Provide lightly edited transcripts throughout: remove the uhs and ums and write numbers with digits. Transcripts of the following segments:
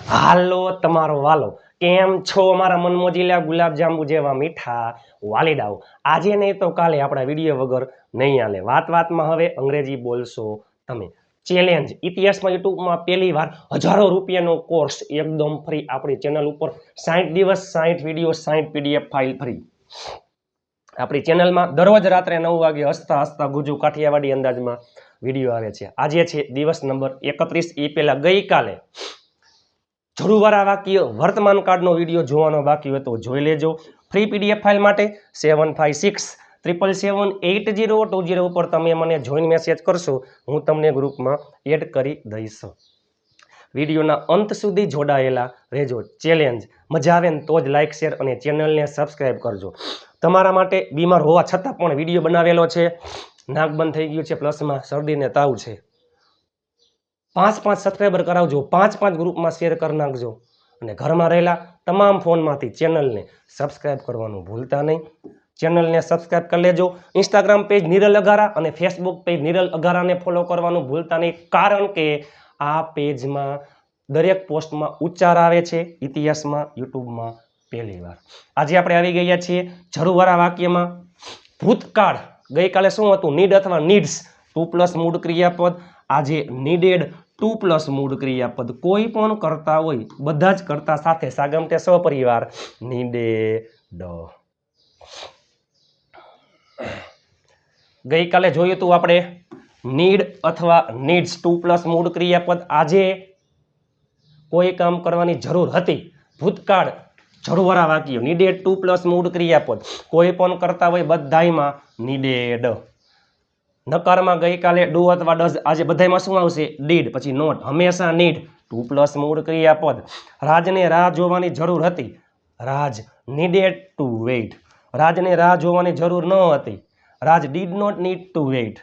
હાલો તમારો વાલો કેમ છો મારા મનમોજીલા ગુલાબજાંબુ જેવા મીઠા વાલીડાઓ આજે નહીં તો કાલે આપણા વિડીયો વગર નહીં હાલે વાતમાં હવે અંગ્રેજી બોલશો તમે ચેલેન્જ ઇતિહાસમાં યુટ્યુબમાં પહેલી વાર હજારો રૂપિયાનો કોર્સ એકદમ ફ્રી આપણી ચેનલ ઉપર 60 દિવસ 60 વિડીયો 60 પીડીએફ ફાઇલ ફ્રી આપણી ચેનલમાં દરરોજ રાત્રે 9 વાગે હસતા હસતા ગુજુ કાઠિયાવાડી અંદાજમાં વિડીયો આવે છે આજે છે દિવસ નંબર 31 એ પહેલા ગઈકાલે જરૂરવાળા વાક્ય વર્તમાન કાળનો વિડીયો જોવાનો બાકી હોય તો જોઈ લેજો ફ્રી પીડીએફ ફાઇલ માટે 7567778020 ઉપર તમે મને જોઈન મેસેજ કરશો હું તમને ગ્રુપમાં એડ કરી દઈશ વિડીયોના અંત સુધી જોડાયેલા રહેજો ચેલેન્જ મજા આવે ને તો જ લાઇક શેર અને ચેનલને સબસ્ક્રાઇબ કરજો તમારા માટે બીમાર હોવા છતાં પણ વિડીયો બનાવેલો છે નાક બંધ થઈ ગયું છે પ્લસમાં શરદીને તાવ છે 5 સબસ્ક્રાઈબર કરાવજો 5 ગ્રુપમાં શેર કરી નાખજો અને ઘરમાં રહેલા તમામ ફોનમાંથી ચેનલને સબસ્ક્રાઇબ કરવાનું ભૂલતા નહીં ચેનલને સબસ્ક્રાઇબ કરી લેજો ઇન્સ્ટાગ્રામ પેજ નિરલ અઘારા અને ફેસબુક પેજ નિરલ અઘારાને ફોલો કરવાનું ભૂલતા નહીં કારણ કે આ પેજમાં દરેક પોસ્ટમાં ઉચ્ચાર આવે છે ઇતિહાસમાં યુટ્યુબમાં પહેલી વાર આજે આપણે આવી ગયા છીએ જરૂરવાળા વાક્યમાં ભૂતકાળ ગઈકાલે શું હતું નીડ અથવા નીડ્સ 2+ મૂળ ક્રિયાપદ આજે નીડેડ 2+ મૂળ ક્રિયાપદ કોઈ પણ કરતા હોય બધા જ કરતા સાથે સાગમટે સહપરિવાર નીડેડ ગઈકાલે જોયું હતું આપણે નીડ અથવા નીડ્સ 2+ મૂળ ક્રિયાપદ આજે કોઈ કામ કરવાની જરૂર હતી ભૂતકાળ જરૂરવાળા વાક્યો નીડેડ 2+ મૂળ ક્રિયાપદ કોઈ પણ કરતા હોય બધાયમાં નીડેડ નકારમાં ગઈકાલે ડુ અથવા ડઝ આજે બધામાં શું આવશે ડીડ પછી નોટ હંમેશા નીડ 2+ મૂળ ક્રિયાપદ રાજને રાહ જોવાની જરૂર હતી રાજ નીડેડ ટુ વેઇટ રાજને રાહ જોવાની જરૂર ન હતી Raj did not need to wait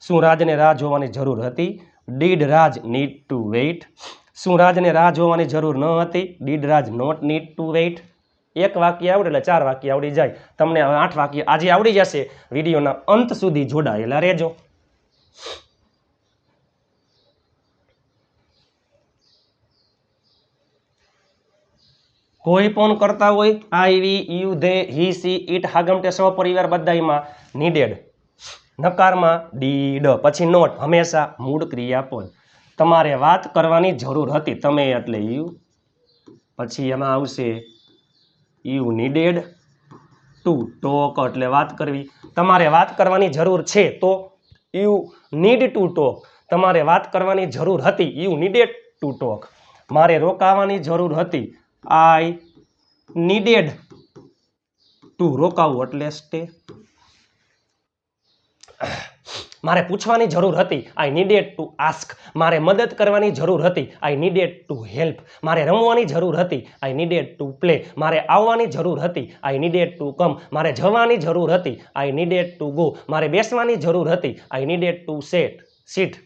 શું રાજને રાહ જોવાની જરૂર હતી did Raj need to wait શું રાજને રાહ જોવાની જરૂર ન હતી did Raj not need to wait એક વાક્ય આવડે એટલે 4 વાક્ય આવડી જાય તમને 8 વાક્ય આજે આવડી જશે વિડીયોના અંત સુધી જોડાયેલા રહેજો કોઈ પણ કરતા હોય I we you they he she it હાગમટે સહપરિવાર બધાયમાં નીડેડ નકારમાં ડીડ પછી નોટ હંમેશા મૂળ ક્રિયાપદ તમારે વાત કરવાની જરૂર હતી તમે એટલે યુ પછી એમાં આવશે યુ નીડેડ ટુ ટોક એટલે વાત કરવી તમારે વાત કરવાની જરૂર છે તો યુ નીડ ટુ ટોક તમારે વાત કરવાની જરૂર હતી યુ નીડેડ ટુ ટોક મારે રોકાવાની જરૂર હતી આઈ નીડેડ ટુ રોકાવું એટલે સ્ટે મારે પૂછવાની જરૂર હતી આઈ નીડેડ ટુ આસ્ક મારે મદદ કરવાની જરૂર હતી આઈ નીડેડ ટુ હેલ્પ મારે રમવાની જરૂર હતી આઈ નીડેડ ટુ પ્લે મારે આવવાની જરૂર હતી આઈ નીડેડ ટુ કમ મારે જવાની જરૂર હતી આઈ નીડેડ ટુ ગો મારે બેસવાની જરૂર હતી આઈ નીડેડ ટુ સીટ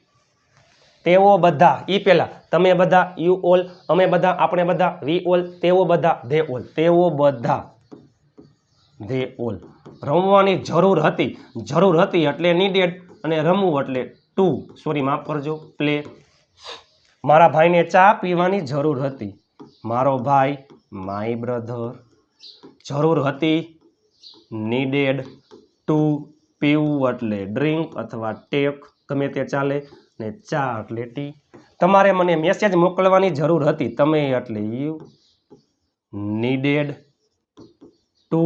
તેઓ બધા ઈ પહેલા તમે બધા યુ ઓલ અમે બધા આપણે બધા વી ઓલ તેઓ બધા ધે ઓલ તેઓ બધા ધે ઓલ રમવાની જરૂર હતી એટલે નીડેડ અને રમવું એટલે ટુ માફ કરજો પ્લે મારા ભાઈને ચા પીવાની જરૂર હતી મારો ભાઈ માય બ્રધર જરૂર હતી નીડેડ ટુ પીવું એટલે ડ્રિંક અથવા ટેક ગમે તે ચાલે ને ચા એટલે ટી તમારે મને મેસેજ મોકલવાની જરૂર હતી તમે એટલે યુ નીડેડ ટુ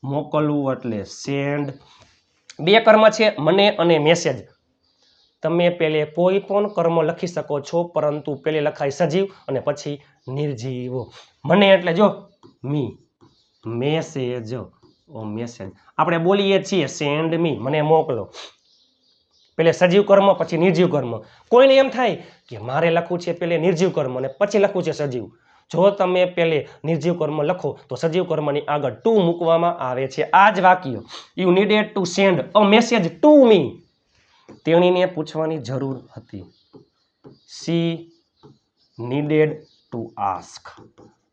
મોકલવું એટલે સેન્ડ બે કર્મ છે મને અને મેસેજ તમે પહેલે કોઈ પણ કર્મ લખી શકો છો પરંતુ પહેલે લખાય સજીવ અને પછી નિર્જીવ મને એટલે જો મી મેસેજ આપણે બોલીએ છીએ સેન્ડ મી મને મોકલો પહેલે સજીવ કર્મ પછી નિર્જીવ કર્મ કોઈને એમ થાય કે મારે લખવું છે પહેલે નિર્જીવ કર્મ અને પછી લખવું છે સજીવ જો તમે પહેલે નિર્જીવ કર્મ લખો તો સજીવ કર્મની આગળ ટુ મૂકવામાં આવે છે આ જ વાક્ય you needed two send a message to me તેણીને પૂછવાની જરૂર હતી સી નીડેડ ટુ આસ્ક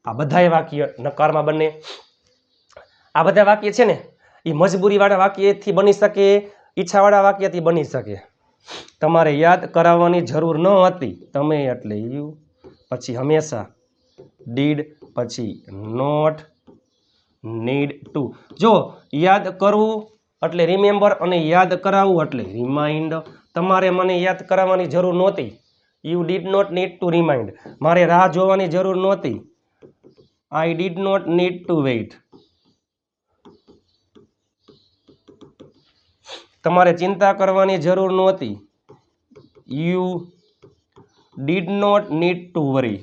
આ બધા વાક્ય નકારમાં બને આ બધા વાક્ય છે ને એ મજબૂરીવાળા વાક્યથી બની શકે ઈચ્છાવાળા વાક્યથી બની શકે તમારે યાદ કરાવવાની જરૂર ન હતી તમે એટલે યુ પછી હંમેશા ડીડ પછી નોટ નીડ ટુ. જો યાદ કરવું એટલે રિમેમ્બર અને યાદ કરાવવું એટલે રિમાઇન્ડ. તમારે મને યાદ કરાવવાની જરૂર નહોતી. You did not need to remind. મારે રાહ જોવાની જરૂર નહોતી. I did not need to wait. તમારે ચિંતા કરવાની જરૂર નહોતી. You did not need to worry.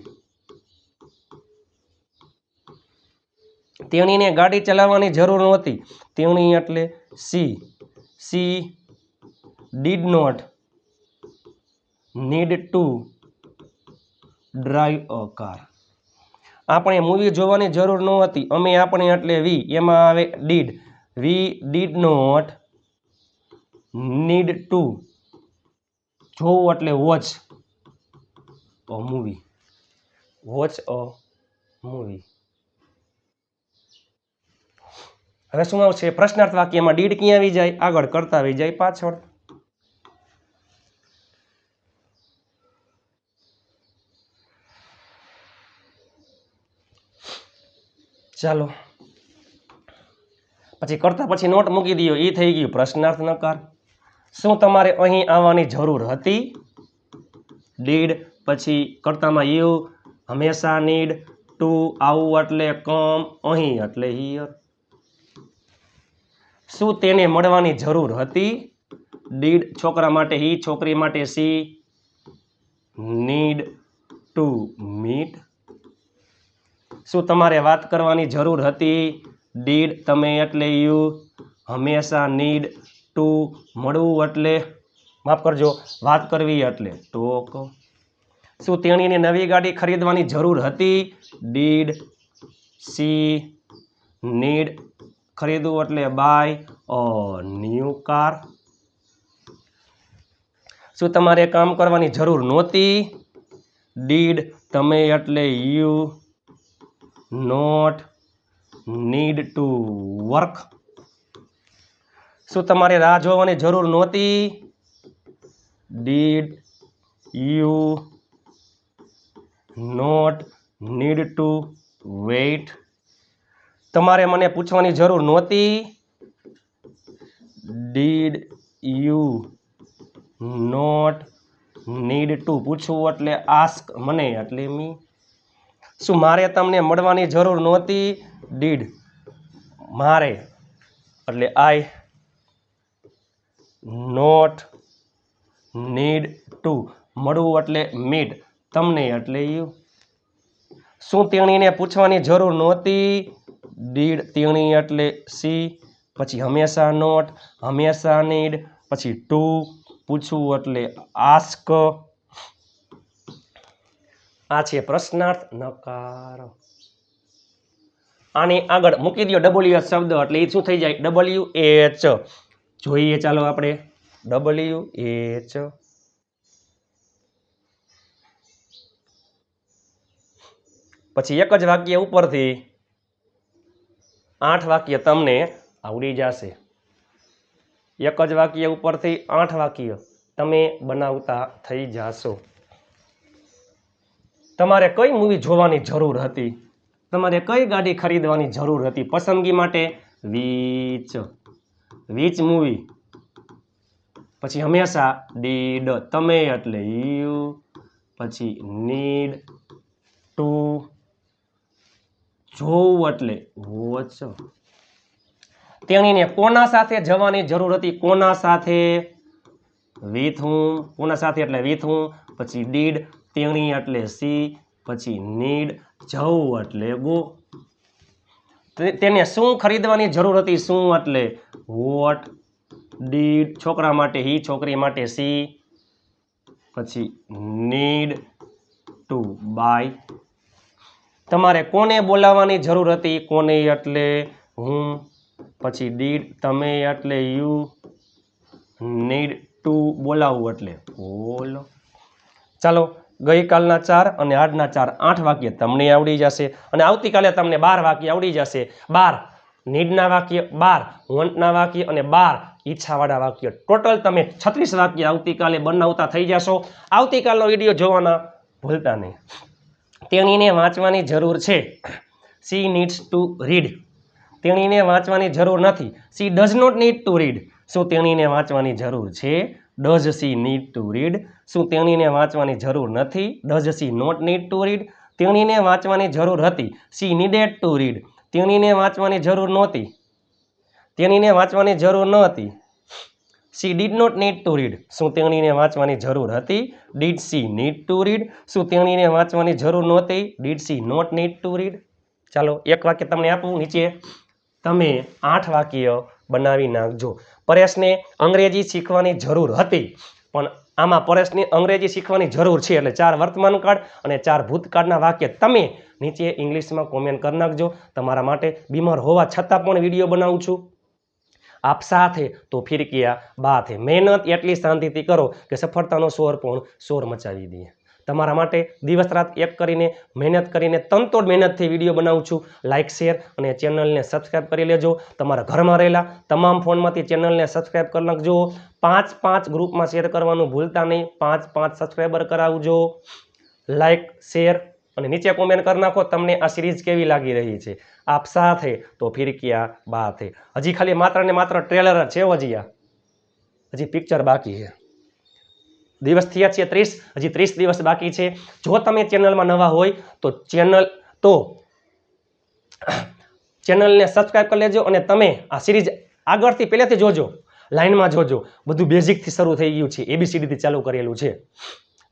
તેણીને ગાડી ચલાવવાની જરૂર નહોતી. તેણી એટલે she did not need to drive a car. આપણે મૂવી જોવાની જરૂર નહોતી. અમે આપણે એટલે વી, એમાં આવે did. We did not need to જોવું એટલે watch a movie. Watch a movie. હવે શું આવશે? પ્રશ્નાર્થ વાક્યમાં ડીડ ક્યાં આવી જાય? આગળ, કરતા આવી જાય પાછળ. ચાલો, પછી કરતા પછી નોટ મૂકી દો. એ થઈ ગયું પ્રશ્નાર્થ નકાર. શું તમારે અહીં આવવાની જરૂર હતી? ડીડ પછી કરતામાં યુ, હંમેશા નીડ ટુ, આવું એટલે કમ, અહીં એટલે હિયર. શું તેને મળવાની જરૂર હતી? ડીડ છોકરા માટે હી, છોકરી માટે સી, નીડ ટુ મીટ. શું તમારે વાત કરવાની જરૂર હતી? ડીડ તમે એટલે યુ, હંમેશા નીડ ટુ, મળવું એટલે, માફ કરજો, વાત કરવી એટલે ટોક. શું તેણીને નવી ગાડી ખરીદવાની જરૂર હતી? ડીડ સી નીડ, ખરીદવું એટલે બાય અ ન્યૂ કાર. શું તમારે કામ કરવાની જરૂર નહોતી? ડીડ તમે એટલે you not need to work. શું તમારે રાહ જોવાની જરૂર નહોતી? Did you not need to wait. તમારે મને પૂછવાની જરૂર નહોતી? Did you not need to, પૂછવું એટલે આસ્ક, મને એટલે મી. શું મારે તમને મળવાની જરૂર નહોતી? ડીડ મારે એટલે આઈ નોટ નીડ ટુ, મળવું એટલે મીટ, તમને એટલે યુ. શું તેણીને પૂછવાની જરૂર નહોતી? ડીડ તેણી એટલે સી, પછી હંમેશા નોટ, હંમેશા નીડ, પછી ટુ, પૂછવું એટલે આસ્ક. આ છે પ્રશ્નાર્થ નકાર. આની આગળ મૂકી દો WH શબ્દ એટલે એ શું થઈ જાય? WH. જોઈએ ચાલો આપણે WH. પછી એક જ વાક્ય ઉપરથી 8 વાક્ય તમને આવડી જશે. એક જ વાક્ય ઉપરથી 8 વાક્ય તમે બનાવતા થઈ જશો. તમારે કઈ મૂવી જોવાની જરૂર હતી? તમારે કઈ ગાડી ખરીદવાની જરૂર હતી? પસંદગી માટે વિચ મૂવી. પછી હંમેશા ડીડ તમે એટલે યુ, પછી નીડ ટુ, જોવું એટલે વોચ. તેણીને કોના સાથે જવાની જરૂર હતી? કોના સાથે? વિથ હું, કોના સાથે એટલે વિથ હું, પછી ડીડ તેણી એટલે સી, પછી નીડ જવું એટલે ગો. તેને શું ખરીદવાની જરૂર હતી? શું એટલે વોટ. ડીડ છોકરા માટે હી, છોકરી માટે સી, પછી નીડ ટુ બાય. તમારે કોને બોલાવવાની જરૂર હતી? કોને એટલે હું, પછી ડીડ તમે એટલે યુ, નીડ ટુ બોલાવવું એટલે બોલો. ચાલો, ગઈકાલના 4 અને આજના 4, 8 વાક્ય તમને આવડી જશે અને આવતીકાલે તમને 12 વાક્ય આવડી જશે. 12 નીડના વાક્ય, 12 વોન્ટના વાક્ય અને 12 ઈચ્છાવાળા વાક્ય. ટોટલ તમે 36 વાક્ય આવતીકાલે બનાવતા થઈ જશો. આવતીકાલનો વિડીયો જોવાના ભૂલતા નહીં. તેણીને વાંચવાની જરૂર છે. She needs to read. તેણીને વાંચવાની જરૂર નથી. She does not need to read. શું તેણીને વાંચવાની જરૂર છે? Does she need to read. શું તેણીને વાંચવાની જરૂર નથી? Does she not need to read. તેણીને વાંચવાની જરૂર હતી. She needed to read. તેણીને વાંચવાની જરૂર નહોતી. તેણીને વાંચવાની જરૂર ન હતી. She did not need to read. શું તેણીને વાંચવાની જરૂર હતી? Did she need to read. શું તેણીને વાંચવાની જરૂર નહોતી? Did she not need to read. ચાલો એક વાક્ય તમને આપું નીચે. તમે 8 વાક્ય બનાવી નાખજો. પરેશને અંગ્રેજી શીખવાની જરૂર હતી, પણ આમાં પરેશને અંગ્રેજી શીખવાની જરૂર છે એટલે 4 વર્તમાનકાળ અને 4 ભૂતકાળના વાક્ય તમે નીચે ઇંગ્લિશમાં કોમેન્ટ કરી નાખજો. તમારા માટે બીમાર હોવા છતાં પણ વિડીયો બનાવું છું. આપ સાથે તો ફિર કિયા બાત હે. મહેનત એટલી શાંતિથી કરો કે સફળતાનો શોર પણ શોર મચાવી દે. તમારા માટે દિવસ રાત એક કરીને મહેનત કરીને તનતોડ મહેનતથી વિડીયો બનાવું છું. લાઇક શેર અને ચેનલને સબસ્ક્રાઈબ કરી લેજો. તમારા ઘરમાં રહેલા તમામ ફોનમાંથી ચેનલને સબસ્ક્રાઈબ કરી નાખજો. 5 ગ્રુપમાં શેર કરવાનું ભૂલતા નહીં. 5 સબસ્ક્રાઈબર કરાવજો. લાઇક શેર અને નીચે કોમેન્ટ કરી નાખો તમને આ સિરીઝ કેવી લાગી રહી છે. આપ સાથે તો ફિર કિયા બાત હે. હજી ખાલી માત્ર ને માત્ર ટ્રેલર છે. હજી પિક્ચર બાકી છે. દિવસ થયા છે 30, હજી 30 દિવસ બાકી છે. જો તમે ચેનલમાં નવા હોય તો ચેનલને સબસ્ક્રાઈબ કરી લેજો અને તમે આ સિરીઝ આગળથી પહેલેથી જોજો. લાઇનમાં જોજો. બધું બેઝિકથી શરૂ થઈ ગયું છે. ABCDથી ચાલુ કરેલું છે.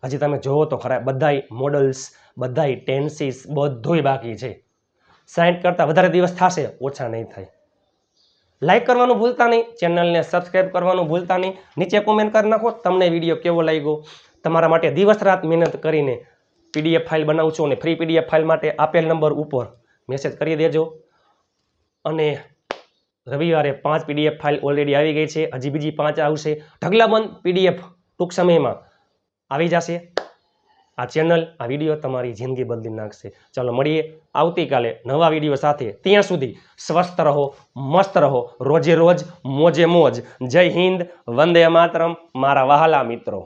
હજી તમે જોવો તો ખરા. બધાય મોડલ્સ, બધાય ટેન્સીસ બધુંય બાકી છે. 60 કરતાં વધારે દિવસ થશે, ઓછા નહીં થાય. લાઈક કરવાનું ભૂલતા નહીં. ચેનલને સબસ્ક્રાઈબ કરવાનું ભૂલતા નહીં. નીચે કોમેન્ટ કરી નાખો તમને વિડીયો કેવો લાગ્યો. તમારા માટે દિવસ રાત મહેનત કરીને PDF ફાઇલ બનાવું છું અને ફ્રી PDF ફાઇલ માટે આપેલ નંબર ઉપર મેસેજ કરી દેજો. અને રવિવારે 5 PDF ફાઇલ ઓલરેડી આવી ગઈ છે. હજી બીજી 5 આવશે. ઢગલાબંધ PDF ટૂંક સમયમાં આવી જશે. આ ચેનલ, આ વિડીયો તમારી જિંદગી બદલી નાખશે. ચાલો મળીએ આવતીકાલે નવા વિડીયો સાથે. ત્યાં સુધી સ્વસ્થ રહો, મસ્ત રહો, રોજે રોજ મોજે મોજ. જય હિન્દ, વંદે માતરમ મારા વહાલા મિત્રો.